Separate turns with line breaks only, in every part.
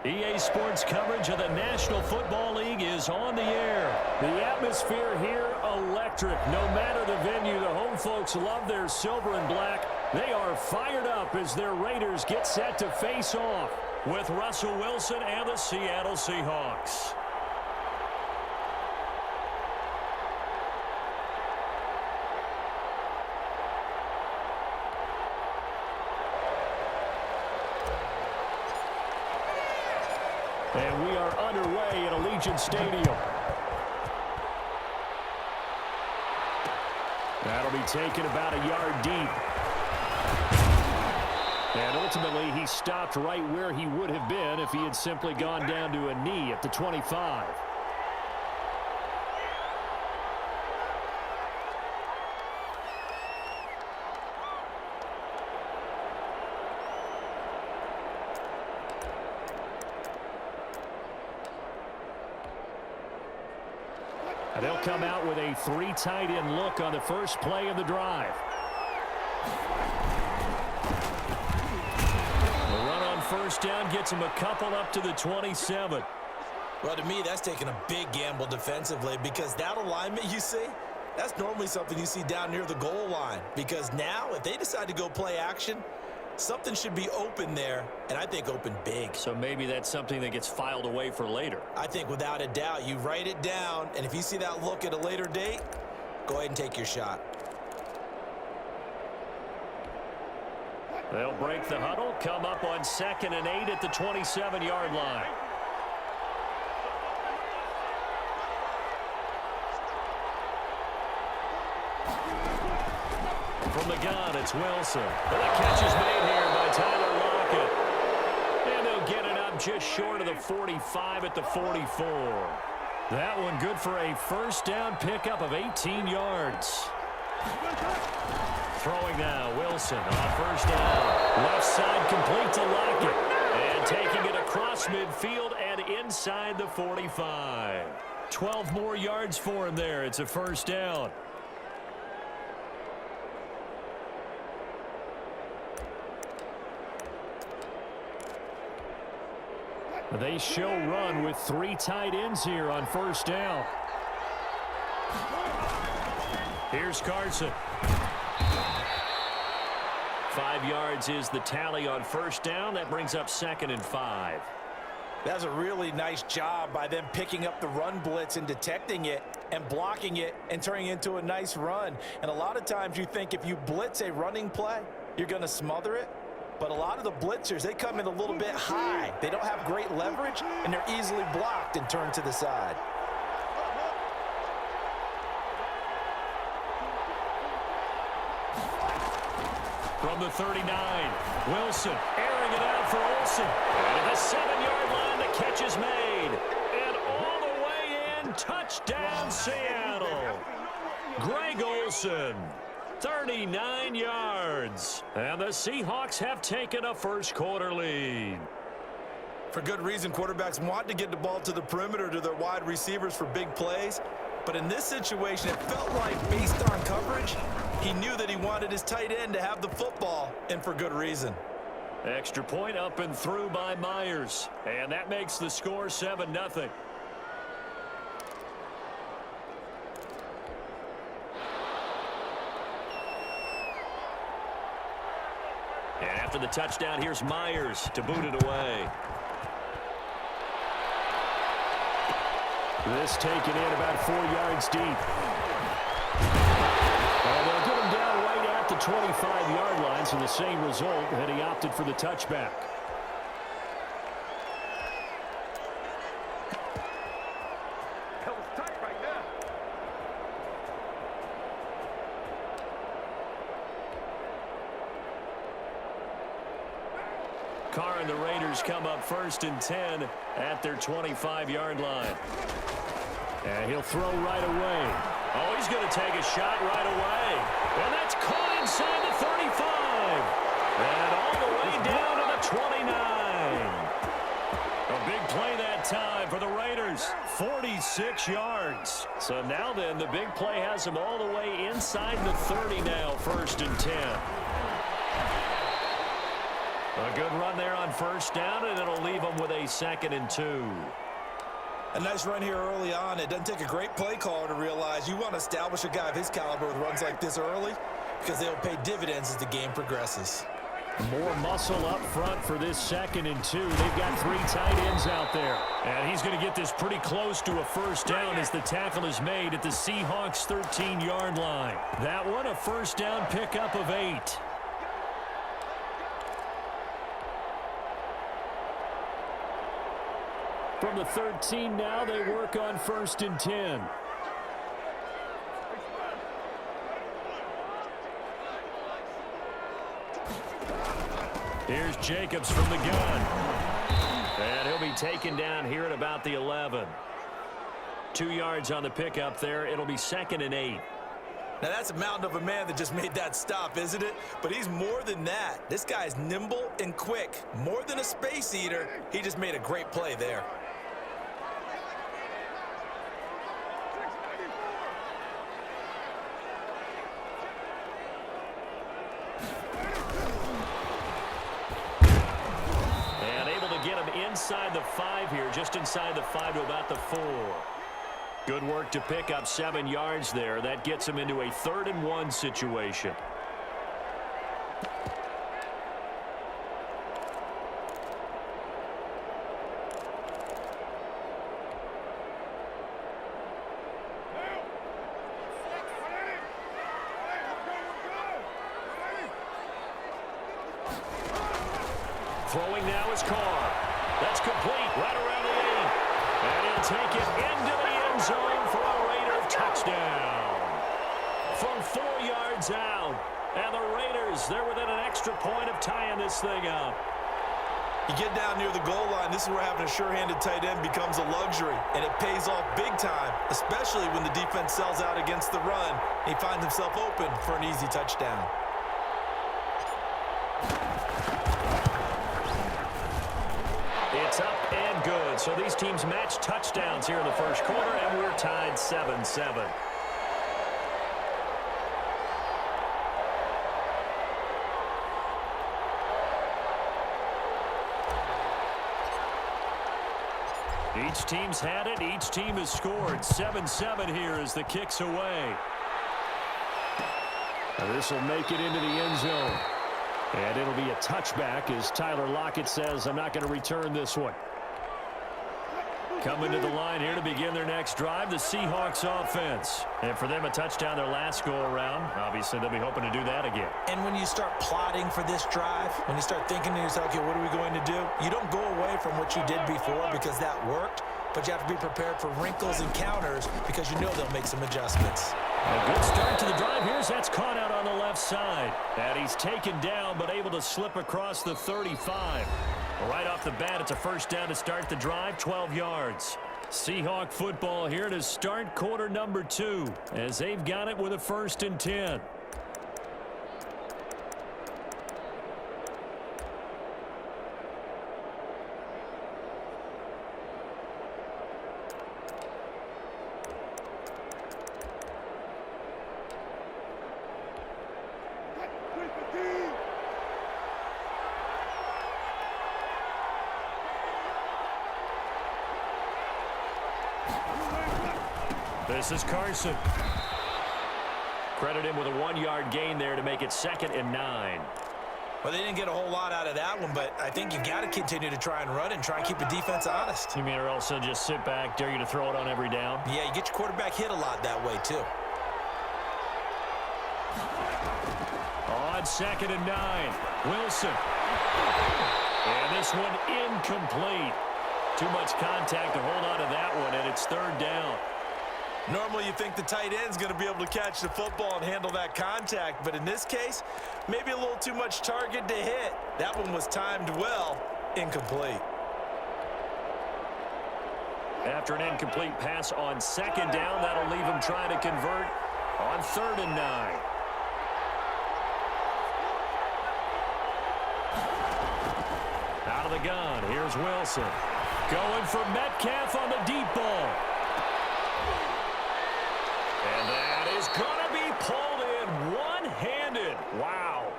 EA Sports coverage of the National Football League is on the air. The atmosphere here, electric. No matter the venue, the home folks love their silver and black. They are fired up as their Raiders get set to face off with Russell Wilson and the Seattle Seahawks. And we are underway at Allegiant Stadium. That'll be taken about a yard deep. And ultimately, he stopped right where he would have been if he had simply gone down to a knee at the 25. And they'll come out with a 3 tight end look on the first play of the drive. The run on first down gets him a couple up to the 27.
Well, to me, that's taking a big gamble defensively because that alignment you see, that's normally something you see down near the goal line. Because now, if they decide to go play action, something should be open there, and I think open big.
So maybe that's something that gets filed away for later.
I think without a doubt, you write it down, and if you see that look at a later date, go ahead and take your shot.
They'll break the huddle, come up on 2nd and 8 at the 27-yard line. From the gun, it's Wilson. And the catch is made here by Tyler Lockett. And they'll get it up just short of the 45 at the 44. That one good for a first down pickup of 18 yards. Throwing now, Wilson on first down. Left side complete to Lockett. And taking it across midfield and inside the 45. 12 more yards for him there. It's a first down. They show run with 3 tight ends here on first down. Here's Carson. 5 yards is the tally on first down. That brings up 2nd and 5.
That's a really nice job by them picking up the run blitz and detecting it and blocking it and turning it into a nice run. And a lot of times you think if you blitz a running play, you're going to smother it. But a lot of the blitzers, they come in a little bit high. They don't have great leverage, and they're easily blocked and turned to the side.
From the 39, Wilson airing it out for Olsen. And at the 7-yard line, the catch is made. And all the way in, touchdown Seattle. Greg Olsen. 39 yards. And the Seahawks have taken a first-quarter lead.
For good reason, quarterbacks want to get the ball to the perimeter to their wide receivers for big plays. But in this situation, it felt like based on coverage, he knew that he wanted his tight end to have the football, and for good reason.
Extra point up and through by Myers. And that makes the score 7-0. And after the touchdown, here's Myers to boot it away. This taken in about 4 yards deep. And they'll get him down right at the 25-yard line, so the same result, and he opted for the touchback. Carr and the Raiders come up 1st and 10 at their 25-yard line. And he'll throw right away. Oh, he's going to take a shot right away. And that's caught inside the 35. And all the way down to the 29. A big play that time for the Raiders. 46 yards. So now then, the big play has him all the way inside the 30 now, 1st and 10. A good run there on first down, and it'll leave them with a 2nd and 2.
A nice run here early on. It doesn't take a great play caller to realize you want to establish a guy of his caliber with runs like this early because they'll pay dividends as the game progresses.
More muscle up front for this 2nd and 2. They've got 3 tight ends out there. And he's going to get this pretty close to a first down as the tackle is made at the Seahawks' 13-yard line. That one, a first down pickup of 8. From the 13 now, they work on 1st and 10. Here's Jacobs from the gun. And he'll be taken down here at about the 11. 2 yards on the pickup there. It'll be 2nd and 8.
Now that's a mountain of a man that just made that stop, isn't it? But he's more than that. This guy's nimble and quick. More than a space eater, he just made a great play there.
Inside the 5 here, just inside the 5 to about the 4. Good work to pick up 7 yards there. That gets him into a 3rd and 1 situation. Throwing now is Carr. That's complete right around the 8. And he'll take it into the end zone for a Raider touchdown. From 4 yards out. And the Raiders, they're within an extra point of tying this thing up.
You get down near the goal line, this is where having a sure-handed tight end becomes a luxury. And it pays off big time, especially when the defense sells out against the run. He finds himself open for an easy touchdown.
It's up and good. So these teams match touchdowns here in the first quarter, and we're tied 7-7. Each team's had it. Each team has scored. 7-7 here as the kick's away. This will make it into the end zone. And it'll be a touchback as Tyler Lockett says, I'm not going to return this one. Coming to the line here to begin their next drive, the Seahawks offense. And for them, a touchdown their last go-around. Obviously, they'll be hoping to do that again.
And when you start plotting for this drive, when you start thinking to yourself, okay, what are we going to do? You don't go away from what you did before because that worked, but you have to be prepared for wrinkles and counters because you know they'll make some adjustments.
A good start to the drive. Here's that's caught out on the left side. And he's taken down but able to slip across the 35. Right off the bat, it's a first down to start the drive, 12 yards. Seahawk football here to start quarter number 2 as they've got it with a 1st and 10. This is Carson. Credit him with a 1-yard gain there to make it 2nd and 9.
Well, they didn't get a whole lot out of that one, but I think you got to continue to try and run and try and keep the defense honest.
You mean or else just sit back, dare you to throw it on every down?
Yeah, you get your quarterback hit a lot that way, too.
On 2nd and 9, Wilson. And this one incomplete. Too much contact to hold on to that one, and it's 3rd down.
Normally you think the tight end's going to be able to catch the football and handle that contact, but in this case, maybe a little too much target to hit. That one was timed well, incomplete.
After an incomplete pass on 2nd down, that'll leave him trying to convert on 3rd and 9. Out of the gun, here's Wilson. Going for Metcalf on the deep ball. And that is going to be pulled in one-handed. Wow.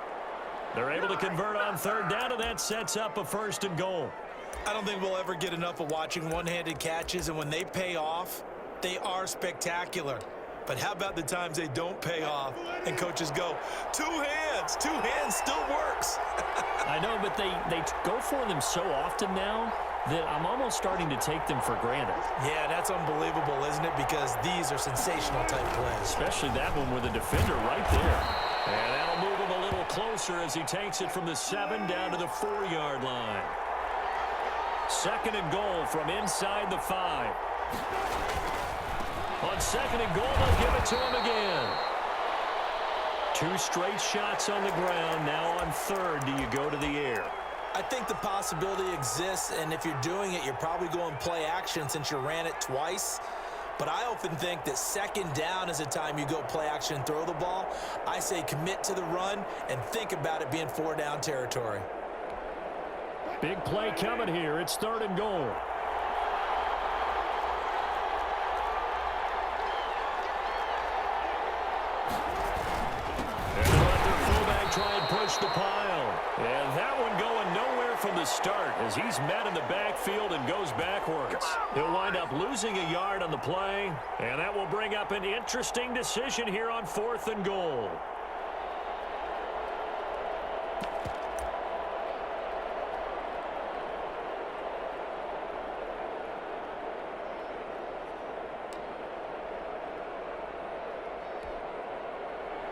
They're able to convert on third down, and that sets up a 1st and goal.
I don't think we'll ever get enough of watching one-handed catches, and when they pay off, they are spectacular. But how about the times they don't pay off and coaches go, two hands still works.
I know, but they go for them so often now that I'm almost starting to take them for granted.
Yeah, that's unbelievable, isn't it? Because these are sensational type plays.
Especially that one with a defender right there. And that'll move him a little closer as he takes it from the 7 down to the 4-yard line. 2nd and goal from inside the 5. On 2nd and goal, they'll give it to him again. 2 straight shots on the ground. Now on 3rd, do you go to the air?
I think the possibility exists, and if you're doing it, you're probably going play action since you ran it twice. But I often think that 2nd down is a time you go play action and throw the ball. I say commit to the run and think about it being 4-down territory.
Big play coming here. It's 3rd and goal. And they'll let their fullback try and push the pile. And that one going nowhere from the start as he's met in the backfield and goes backwards. He'll wind up losing a yard on the play, and that will bring up an interesting decision here on 4th and goal.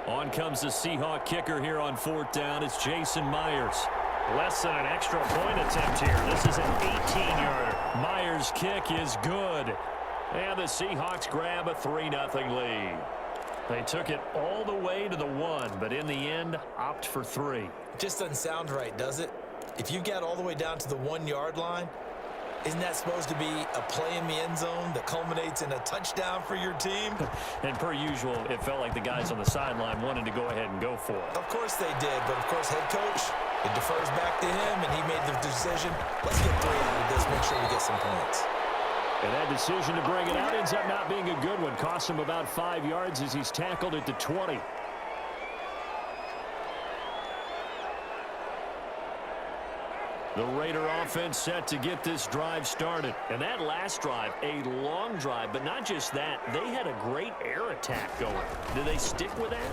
On comes the Seahawk kicker here on 4th down. It's Jason Myers. Less than an extra point attempt here. This is an 18-yarder. Myers' kick is good. And the Seahawks grab a 3-0 lead. They took it all the way to the 1, but in the end, opt for 3.
Just doesn't sound right, does it? If you get all the way down to the 1-yard line, isn't that supposed to be a play in the end zone that culminates in a touchdown for your team?
And per usual, it felt like the guys on the sideline wanted to go ahead and go for it.
Of course they did, but of course head coach, it defers back to him, and he made the decision, let's get 3 out of this, make sure we get some points.
And that decision to bring it out ends up not being a good one. Costs him about 5 yards as he's tackled at the 20. The Raider offense set to get this drive started. And that last drive, a long drive, but not just that. They had a great air attack going. Do they stick with that?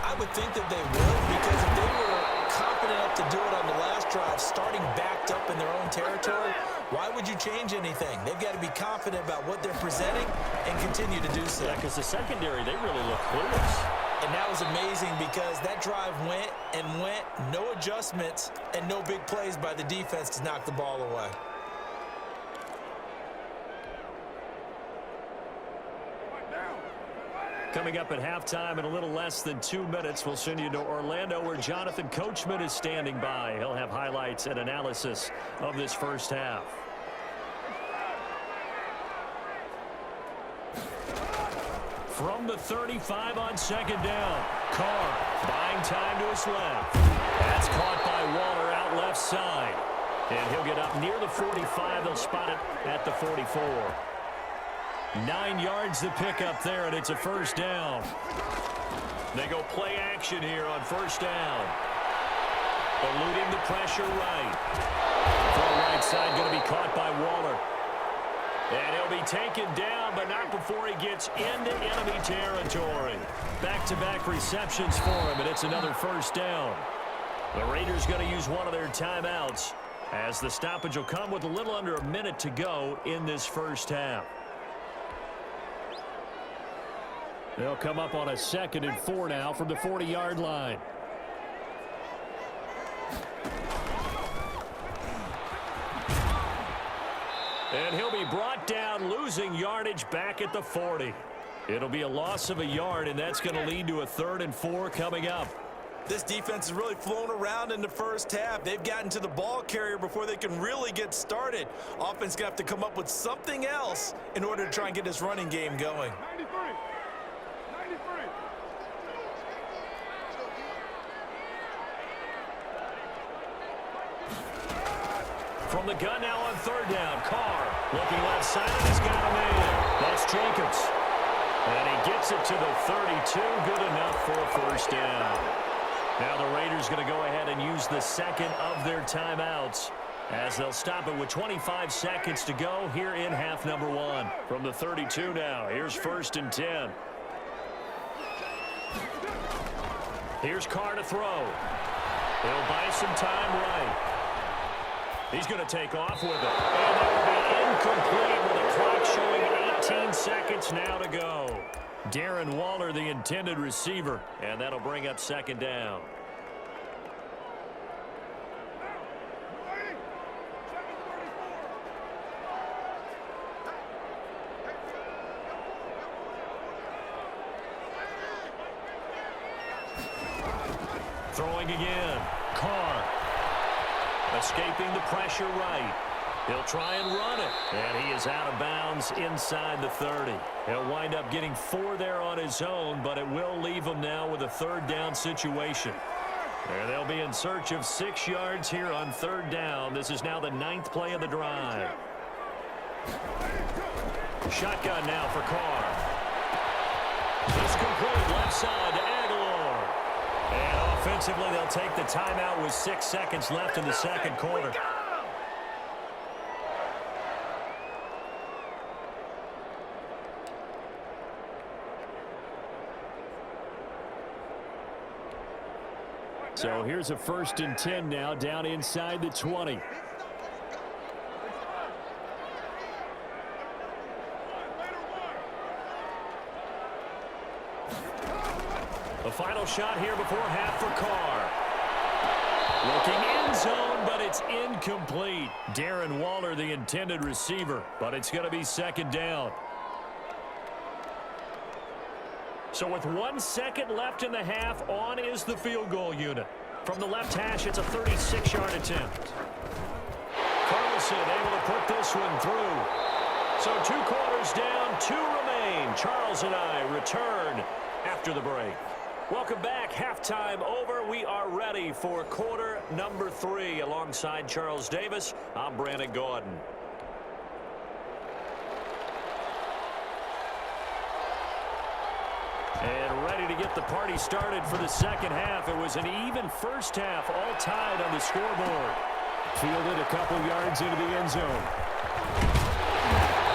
I would think that they would, because if they were confident enough to do it on the last drive, starting backed up in their own territory, why would you change anything? They've got to be confident about what they're presenting and continue to do so.
Yeah, because the secondary, they really look clueless.
And that was amazing because that drive went and went, no adjustments, and no big plays by the defense to knock the ball away.
Coming up at halftime in a little less than 2 minutes, we'll send you to Orlando where Jonathan Coachman is standing by. He'll have highlights and analysis of this first half. From the 35 on 2nd down, Carr buying time to his left. That's caught by Waller out left side. And he'll get up near the 45. They'll spot it at the 44. 9 yards to pick up there, and it's a 1st down. They go play action here on 1st down. Eluding the pressure right. From right side going to be caught by Waller. And he'll be taken down, but not before he gets into enemy territory. Back-to-back receptions for him, and it's another 1st down. The Raiders going to use one of their timeouts as the stoppage will come with a little under a minute to go in this first half. They'll come up on a 2nd and 4 now from the 40-yard line. And he'll be brought down, losing yardage back at the 40. It'll be a loss of a yard, and that's going to lead to a 3rd and 4 coming up.
This defense has really flown around in the first half. They've gotten to the ball carrier before they can really get started. Offense going to have to come up with something else in order to try and get this running game going.
93.
From the gun now on 3rd down, Carr looking left side, and he's got a man. That's Jacobs. And he gets it to the 32, good enough for a 1st down. Now the Raiders going to go ahead and use the second of their timeouts as they'll stop it with 25 seconds to go here in half number one. From the 32 now, here's 1st and 10. Here's Carr to throw. He'll buy some time right. He's going to take off with it. And that will be incomplete with the clock showing 18 seconds now to go. Darren Waller, the intended receiver, and that'll bring up 2nd down. Throwing again. Carr. Escaping the pressure right. He'll try and run it. And he is out of bounds inside the 30. He'll wind up getting 4 there on his own, but it will leave him now with a 3rd down situation. And they'll be in search of 6 yards here on 3rd down. This is now the 9th play of the drive. Shotgun now for Carr. It's complete left side to Aguilar. And offensively, they'll take the timeout with 6 seconds left in the 2nd quarter. So here's a 1st and 10 now down inside the 20. The final shot here before half for Carr. Looking end zone, but it's incomplete. Darren Waller, the intended receiver, but it's going to be 2nd down. So with 1 second left in the half, on is the field goal unit. From the left hash, it's a 36-yard attempt. Carlson able to put this one through. So 2 quarters down, 2 remain. Charles and I return after the break. Welcome back. Halftime over. We are ready for quarter number 3. Alongside Charles Davis, I'm Brandon Gaudin. And ready to get the party started for the 2nd half. It was an even first half, all tied on the scoreboard. Fielded a couple yards into the end zone.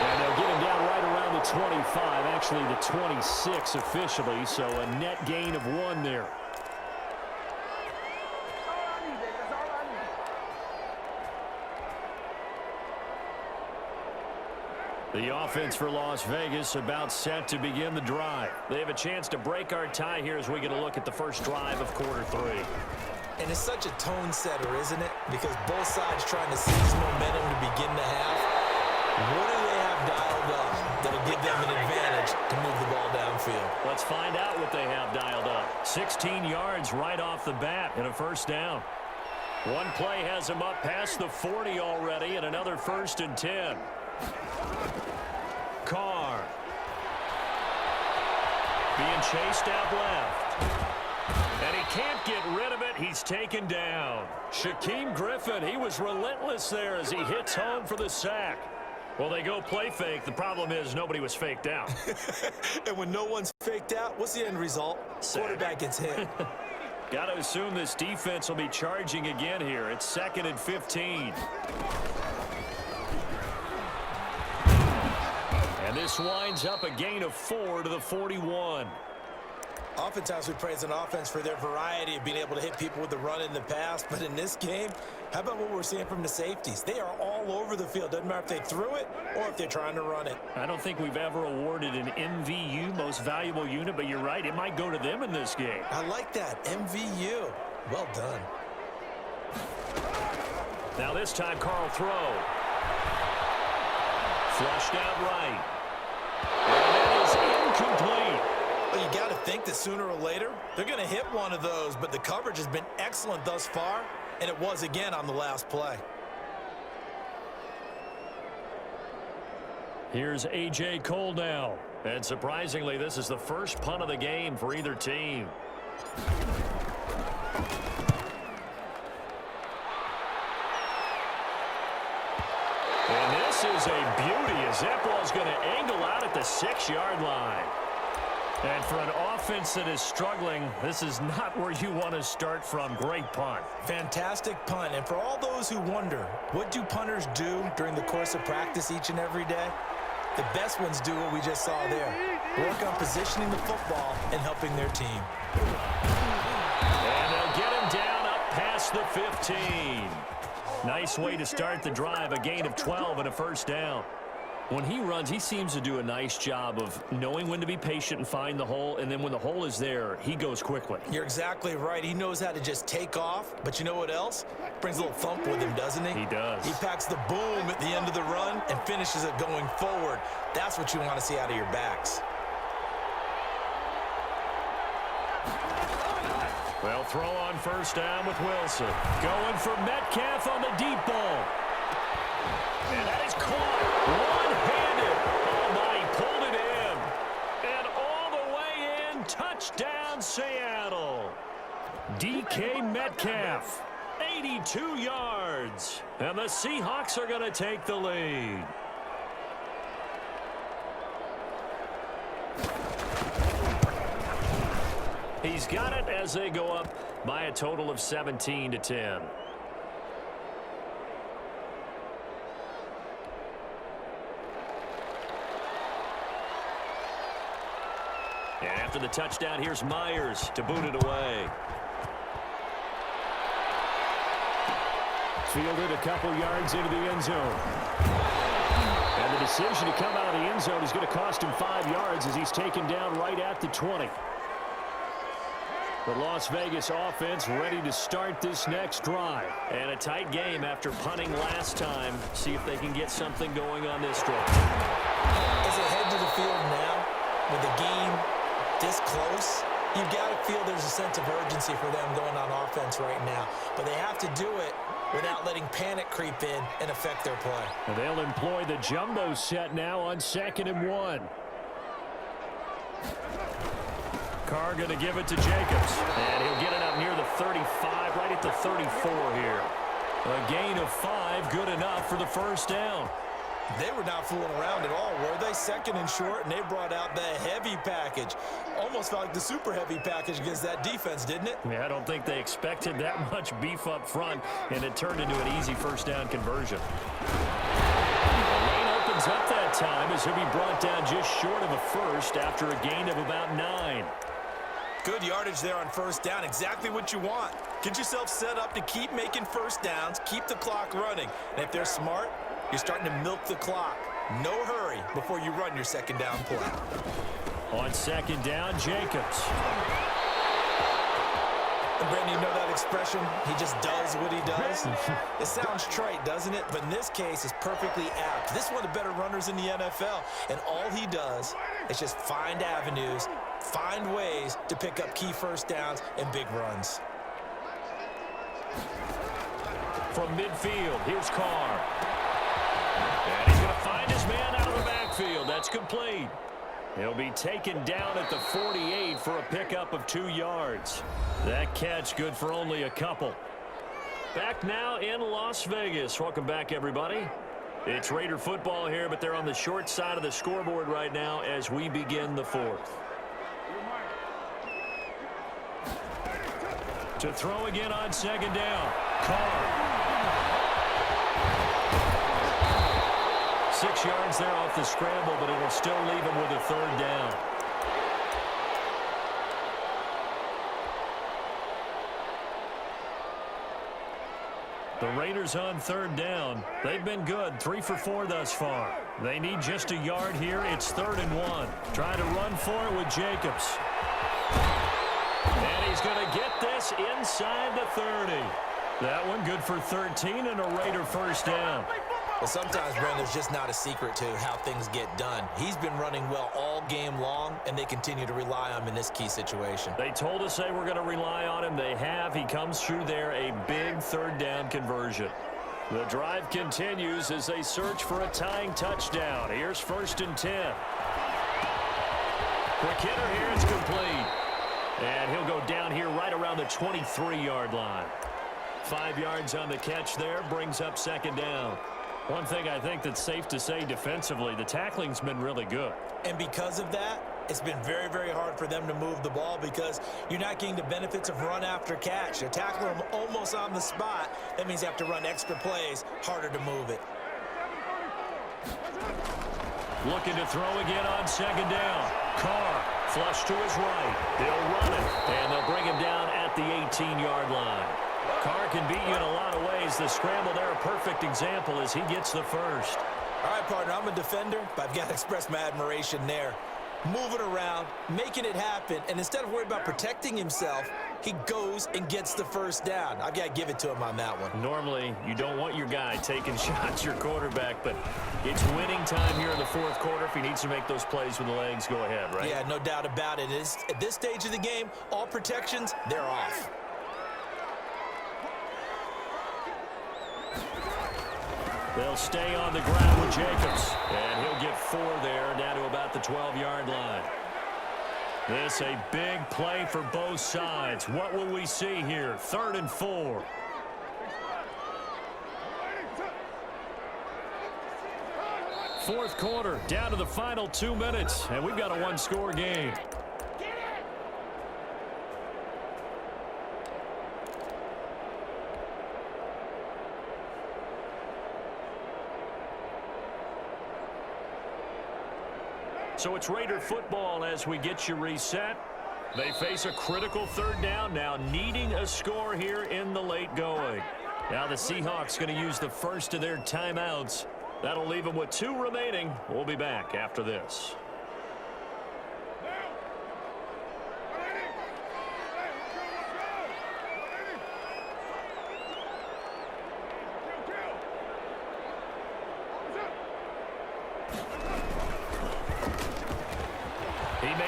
And they'll get him down right around the 25, actually the 26 officially, so a net gain of 1 there. The offense for Las Vegas about set to begin the drive. They have a chance to break our tie here as we get a look at the first drive of quarter 3.
And it's such a tone setter, isn't it? Because both sides trying to seize momentum to begin the half. What do they have dialed up that'll give them an advantage to move the ball downfield?
Let's find out what they have dialed up. 16 yards right off the bat and a 1st down. One play has them up past the 40 already and another 1st and 10. Carr being chased out left. And he can't get rid of it. He's taken down. Shaquem Griffin, he was relentless there as he hits home for the sack. Well, they go play fake. The problem is nobody was faked out.
And when no one's faked out, what's the end result?
Sack.
Quarterback gets hit.
Got to assume this defense will be charging again here. It's 2nd and 15. And this winds up a gain of 4 to the 41.
Oftentimes we praise an offense for their variety of being able to hit people with the run in the past. But in this game, how about what we're seeing from the safeties? They are all over the field. Doesn't matter if they threw it or if they're trying to run it.
I don't think we've ever awarded an MVU, most valuable unit, but you're right. It might go to them in this game.
I like that. MVU. Well done.
Now this time, Carl throw. Flushed out right. And that is incomplete.
Well, you got to think that sooner or later, they're going to hit one of those, but the coverage has been excellent thus far, and it was again on the last play.
Here's A.J. Cole now. And surprisingly, this is the first punt of the game for either team. And this is a beauty as that ball's going to angle out at the 6-yard line. And for an offense that is struggling, this is not where you want to start from. Great punt.
Fantastic punt. And for all those who wonder, what do punters do during the course of practice each and every day? The best ones do what we just saw there. Work on positioning the football and helping their team.
And they'll get him down up past the 15. Nice way to start the drive. A gain of 12 and a first down. When he runs, he seems to do a nice job of knowing when to be patient and find the hole, and then when the hole is there, he goes quickly.
You're exactly right. He knows how to just take off, but you know what else? Brings a little thump with him, doesn't he?
He does.
He packs the boom at the end of the run and finishes it going forward. That's what you want to see out of your backs.
Well, throw on first down with Wilson. Going for Metcalf on the deep ball. And that is caught one-handed. Oh, my, he pulled it in. And all the way in, touchdown Seattle. DK Metcalf, 82 yards. And the Seahawks are going to take the lead. He's got it as they go up by a total of 17-10. And after the touchdown, here's Myers to boot it away. Fielded a couple yards into the end zone. And the decision to come out of the end zone is going to cost him 5 yards as he's taken down right at the 20. The Las Vegas offense ready to start this next drive. And a tight game after punting last time. See if they can get something going on this drive.
As they head to the field now, with the game this close, you've got to feel there's a sense of urgency for them going on offense right now. But they have to do it without letting panic creep in and affect their play.
And they'll employ the jumbo set now on 2nd and 1. Carr going to give it to Jacobs. And he'll get it up near the 35, right at the 34 here. A gain of 5, good enough for the first down.
They were not fooling around at all, were they? 2nd and short, and they brought out the heavy package. Almost felt like the super heavy package against that defense, didn't it?
Yeah, I don't think they expected that much beef up front, and it turned into an easy first down conversion. The lane opens up that time as he'll be brought down just short of a first after a gain of about 9.
Good yardage there on first down. Exactly what you want. Get yourself set up to keep making first downs, keep the clock running. And if they're smart, you're starting to milk the clock. No hurry before you run your second down play.
On 2nd down, Jacobs.
And Brandon, you know that expression? He just does what he does. It sounds trite, doesn't it? But in this case, it's perfectly apt. This is one of the better runners in the NFL. And all he does is just find avenues, find ways to pick up key first downs and big runs.
From midfield, here's Carr. And he's going to find his man out of the backfield. That's complete. He'll be taken down at the 48 for a pickup of 2 yards. That catch good for only a couple. Back now in Las Vegas. Welcome back, everybody. It's Raider football here, but they're on the short side of the scoreboard right now as we begin the 4th. To throw again on 2nd down. Carr. 6 yards there off the scramble, but it'll still leave him with a 3rd down. The Raiders on 3rd down. They've been good, 3 for 4 thus far. They need just a yard here. It's 3rd and 1. Trying to run for it with Jacobs. And he's going to get this inside the 30. That one good for 13 and a Raider first down.
Well, sometimes, Brent, there's just not a secret to how things get done. He's been running well all game long, and they continue to rely on him in this key situation.
They told us they were going to rely on him. They have. He comes through there, a big 3rd down conversion. The drive continues as they search for a tying touchdown. Here's 1st and 10. Quick hitter here, it's complete. And he'll go down here right around the 23-yard line. 5 yards on the catch there, brings up 2nd down. One thing I think that's safe to say defensively, the tackling's been really good.
And because of that, it's been very, very hard for them to move the ball because you're not getting the benefits of run after catch. They're tackling them almost on the spot. That means you have to run extra plays, harder to move it.
Looking to throw again on second down. Carr, flush to his right. They'll run it, and they'll bring him down at the 18-yard line. Carr can beat you in a lot of ways. The scramble there, a perfect example as he gets the first.
All right, partner, I'm a defender, but I've got to express my admiration there. Moving around, making it happen, and instead of worrying about protecting himself, he goes and gets the first down. I've got to give it to him on that one.
Normally, you don't want your guy taking shots, your quarterback, but it's winning time here in the fourth quarter. If he needs to make those plays with the legs, go ahead, right?
Yeah, no doubt about it. At this stage of the game, all protections, they're off.
They'll stay on the ground with Jacobs, and he'll get 4 there, down to about the 12-yard line. This a big play for both sides. What will we see here? 3rd and 4. Fourth quarter, down to the final 2 minutes, and we've got a one-score game. So it's Raider football as we get you reset. They face a critical 3rd down now, needing a score here in the late going. Now the Seahawks going to use the first of their timeouts. That'll leave them with 2 remaining. We'll be back after this.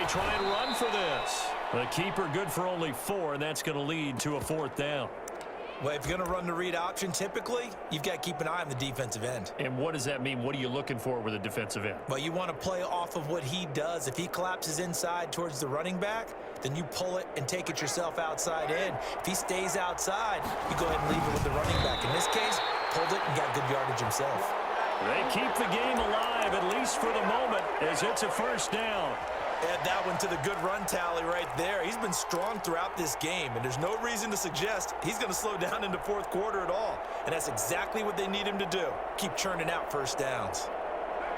Try and run for this. The keeper good for only 4, and that's going to lead to a 4th down.
Well, if you're going to run the read option, typically, you've got to keep an eye on the defensive end.
And what does that mean? What are you looking for with a defensive end?
Well, you want to play off of what he does. If he collapses inside towards the running back, then you pull it and take it yourself outside in. If he stays outside, you go ahead and leave it with the running back. In this case, pulled it and got good yardage himself.
They keep the game alive, at least for the moment, as it's a 1st down.
Add that one to the good run tally right there. He's been strong throughout this game, and there's no reason to suggest he's going to slow down in the fourth quarter at all. And that's exactly what they need him to do. Keep churning out 1st downs.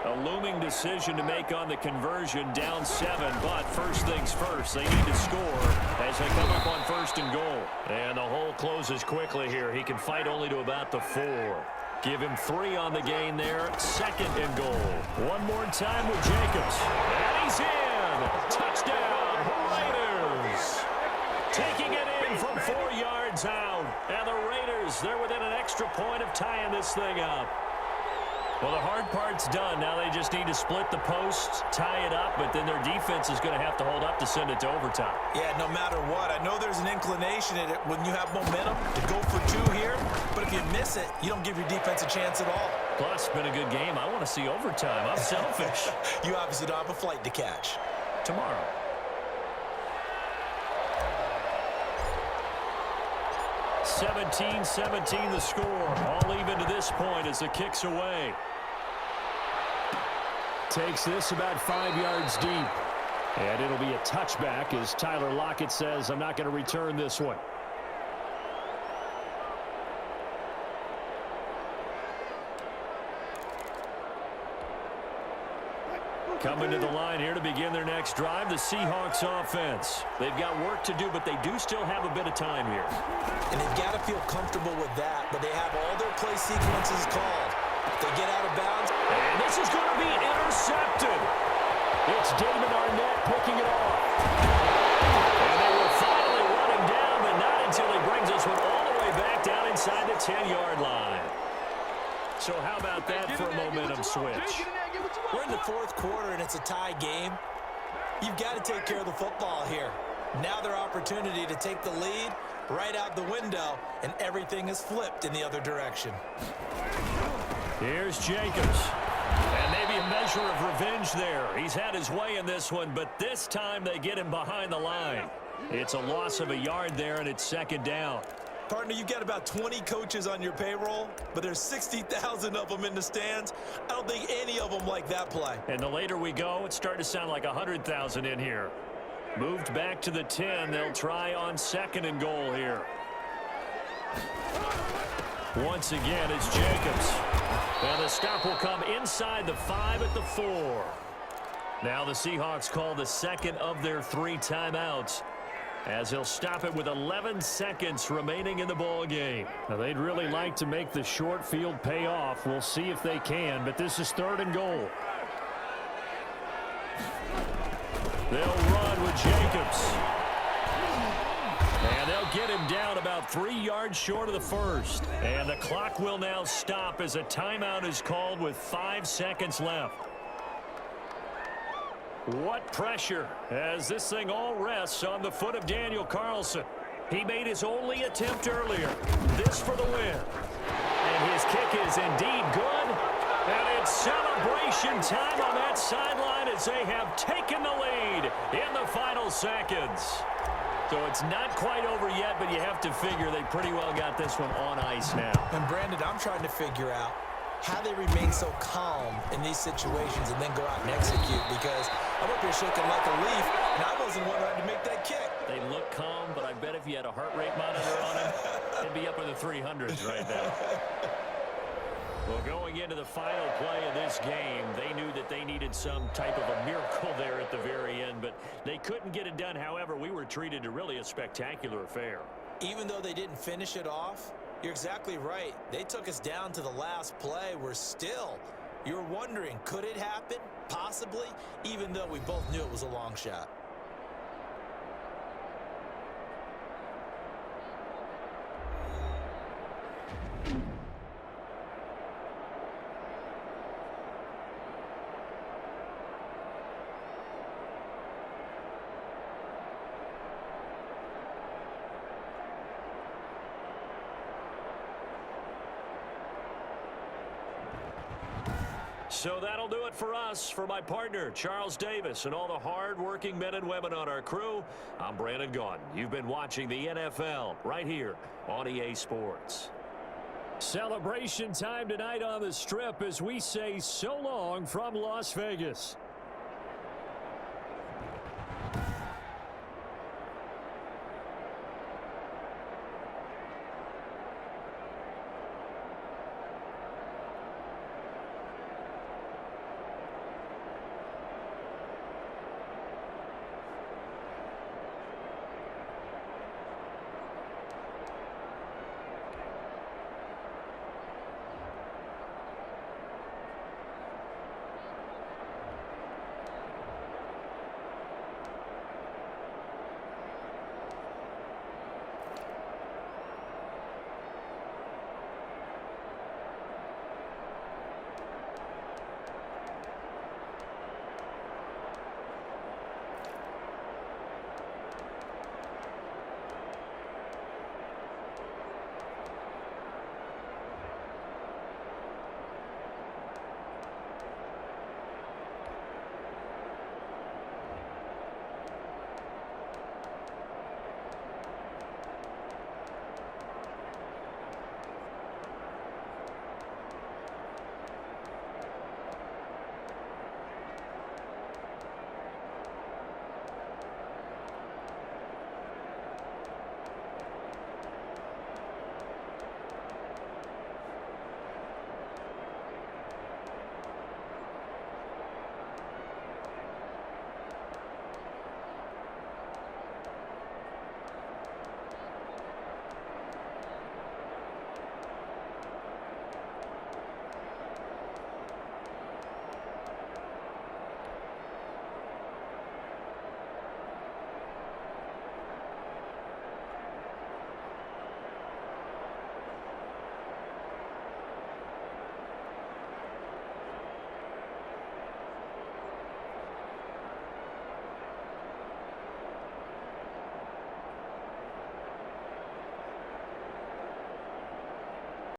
A looming decision to make on the conversion, down 7, but first things first, they need to score as they come up on 1st and goal. And the hole closes quickly here. He can fight only to about the 4. Give him 3 on the gain there, 2nd and goal. One more time with Jacobs, and he's in. Touchdown, Raiders. Taking it in from 4 yards out. And the Raiders, they're within an extra point of tying this thing up. Well, the hard part's done. Now they just need to split the posts, tie it up, but then their defense is going to have to hold up to send it to overtime.
Yeah, no matter what. I know there's an inclination in it when you have momentum to go for 2 here, but if you miss it, you don't give your defense a chance at all.
Plus, it's been a good game. I want to see overtime. I'm selfish.
You obviously don't have a flight to catch.
Tomorrow. (17-17) the score. All even to this point as the kick's away. Takes this about 5 yards deep. And it'll be a touchback as Tyler Lockett says, I'm not going to return this one. Coming to the line here to begin their next drive, the Seahawks offense. They've got work to do, but they do still have a bit of time here.
And they've got to feel comfortable with that, but they have all their play sequences called. If they get out of bounds.
And this is going to be intercepted. It's Damon Arnett picking it off. And they were finally running down, but not until he brings us one all the way back down inside the 10-yard line. So how about that for a momentum switch?
We're in the fourth quarter, and it's a tie game. You've got to take care of the football here. Now their opportunity to take the lead right out the window, and everything is flipped in the other direction.
Here's Jacobs. And maybe a measure of revenge there. He's had his way in this one, but this time they get him behind the line. It's a loss of a yard there, and it's 2nd down.
Partner, you've got about 20 coaches on your payroll, but there's 60,000 of them in the stands. I don't think any of them like that play.
And the later we go, it's starting to sound like 100,000 in here. Moved back to the 10. They'll try on 2nd and goal here. Once again, it's Jacobs. And the stop will come inside the 5 at the 4. Now the Seahawks call the 2nd of their 3 timeouts, as he'll stop it with 11 seconds remaining in the ball game. Now, they'd really like to make the short field pay off. We'll see if they can, but this is 3rd and goal. They'll run with Jacobs. And they'll get him down about 3 yards short of the 1st. And the clock will now stop as a timeout is called with 5 seconds left. What pressure as this thing all rests on the foot of Daniel Carlson. He made his only attempt earlier. This for the win. And his kick is indeed good. And it's celebration time on that sideline as they have taken the lead in the final seconds. So it's not quite over yet, but you have to figure they pretty well got this one on ice now.
And Brandon, I'm trying to figure out how they remain so calm in these situations and then go out and execute, because I'm up here shaking like a leaf, and I wasn't one right to make that kick.
They look calm, but I bet if you had a heart rate monitor on him, it'd be up in the 300s right now. Well, going into the final play of this game, they knew that they needed some type of a miracle there at the very end, but they couldn't get it done. However, we were treated to really a spectacular affair.
Even though they didn't finish it off, you're exactly right. They took us down to the last play. You're wondering, could it happen? Possibly, even though we both knew it was a long shot.
So that'll do it for us. For my partner, Charles Davis, and all the hard-working men and women on our crew, I'm Brandon Gaudin. You've been watching the NFL right here on EA Sports. Celebration time tonight on the Strip as we say so long from Las Vegas.